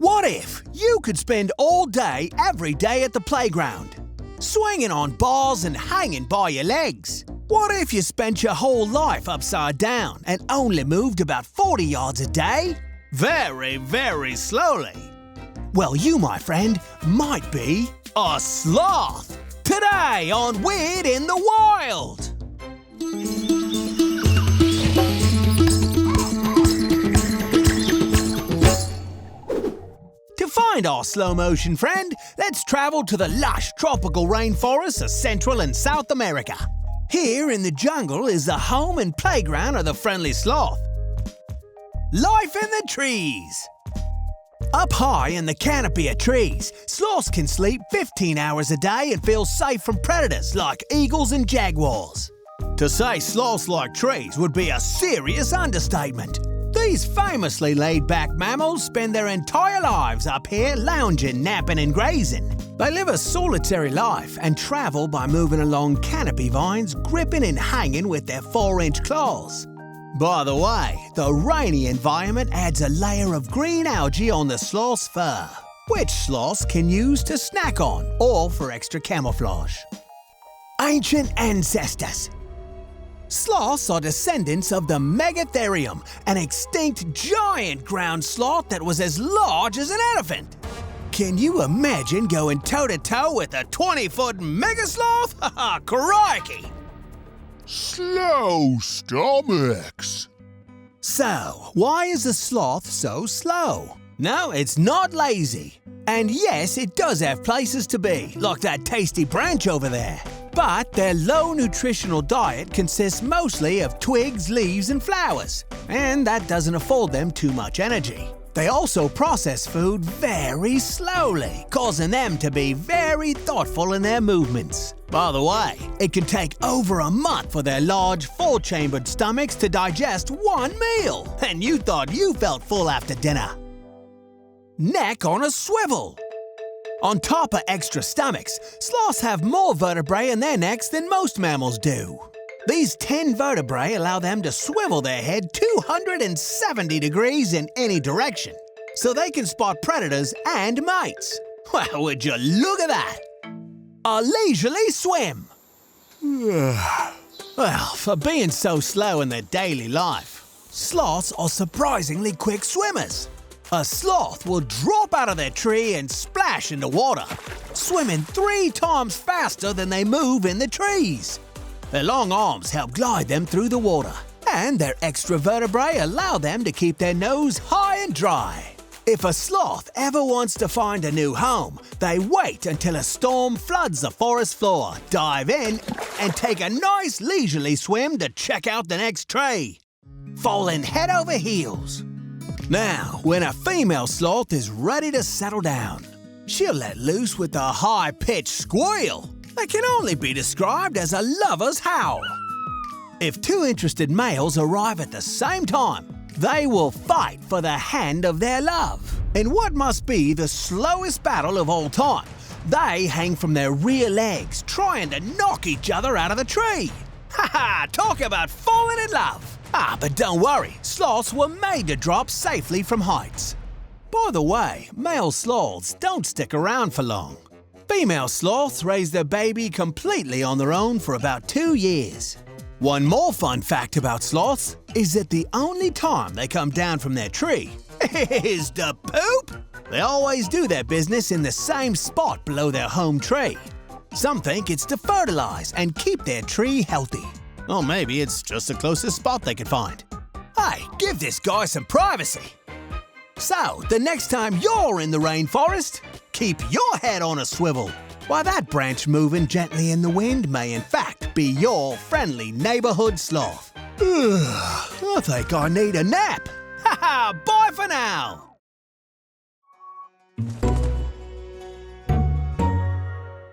What if you could spend all day every day at the playground, swinging on balls and hanging by your legs? What if you spent your whole life upside down and only moved about 40 yards a day? Very, very slowly. Well, you, my friend, might be a sloth. Today on Weird in the Wild. To find our slow-motion friend, let's travel to the lush tropical rainforests of Central and South America. Here in the jungle is the home and playground of the friendly sloth. Life in the trees. Up high in the canopy of trees, sloths can sleep 15 hours a day and feel safe from predators like eagles and jaguars. To say sloths like trees would be a serious understatement. These famously laid-back mammals spend their entire lives up here lounging, napping and grazing. They live a solitary life and travel by moving along canopy vines, gripping and hanging with their 4-inch claws. By the way, the rainy environment adds a layer of green algae on the sloth's fur, which sloths can use to snack on or for extra camouflage. Ancient ancestors. Sloths are descendants of the Megatherium, an extinct giant ground sloth that was as large as an elephant. Can you imagine going toe-to-toe with a 20-foot megasloth? Haha, crikey! Slow stomachs. So, why is a sloth so slow? No, it's not lazy. And yes, it does have places to be, like that tasty branch over there. But their low nutritional diet consists mostly of twigs, leaves, and flowers, and that doesn't afford them too much energy. They also process food very slowly, causing them to be very thoughtful in their movements. By the way, it can take over a month for their large, 4-chambered stomachs to digest one meal, and you thought you felt full after dinner. Neck on a swivel. On top of extra stomachs, sloths have more vertebrae in their necks than most mammals do. These 10 vertebrae allow them to swivel their head 270 degrees in any direction, so they can spot predators and mates. Well, would you look at that? A leisurely swim. Well, for being so slow in their daily life, sloths are surprisingly quick swimmers. A sloth will drop out of their tree and splash into water, swimming 3 times faster than they move in the trees. Their long arms help glide them through the water, and their extra vertebrae allow them to keep their nose high and dry. If a sloth ever wants to find a new home, they wait until a storm floods the forest floor, dive in, and take a nice leisurely swim to check out the next tree, falling head over heels. Now, when a female sloth is ready to settle down, she'll let loose with a high-pitched squeal that can only be described as a lover's howl. If 2 interested males arrive at the same time, they will fight for the hand of their love. In what must be the slowest battle of all time, they hang from their rear legs, trying to knock each other out of the tree. Ha ha! Talk about falling in love! But don't worry, sloths were made to drop safely from heights. By the way, male sloths don't stick around for long. Female sloths raise their baby completely on their own for about 2 years. One more fun fact about sloths is that the only time they come down from their tree is to poop. They always do their business in the same spot below their home tree. Some think it's to fertilize and keep their tree healthy. Or maybe it's just the closest spot they could find. Hey, give this guy some privacy. So, the next time you're in the rainforest, keep your head on a swivel, while that branch moving gently in the wind may in fact be your friendly neighborhood sloth. I think I need a nap. Ha ha, bye for now.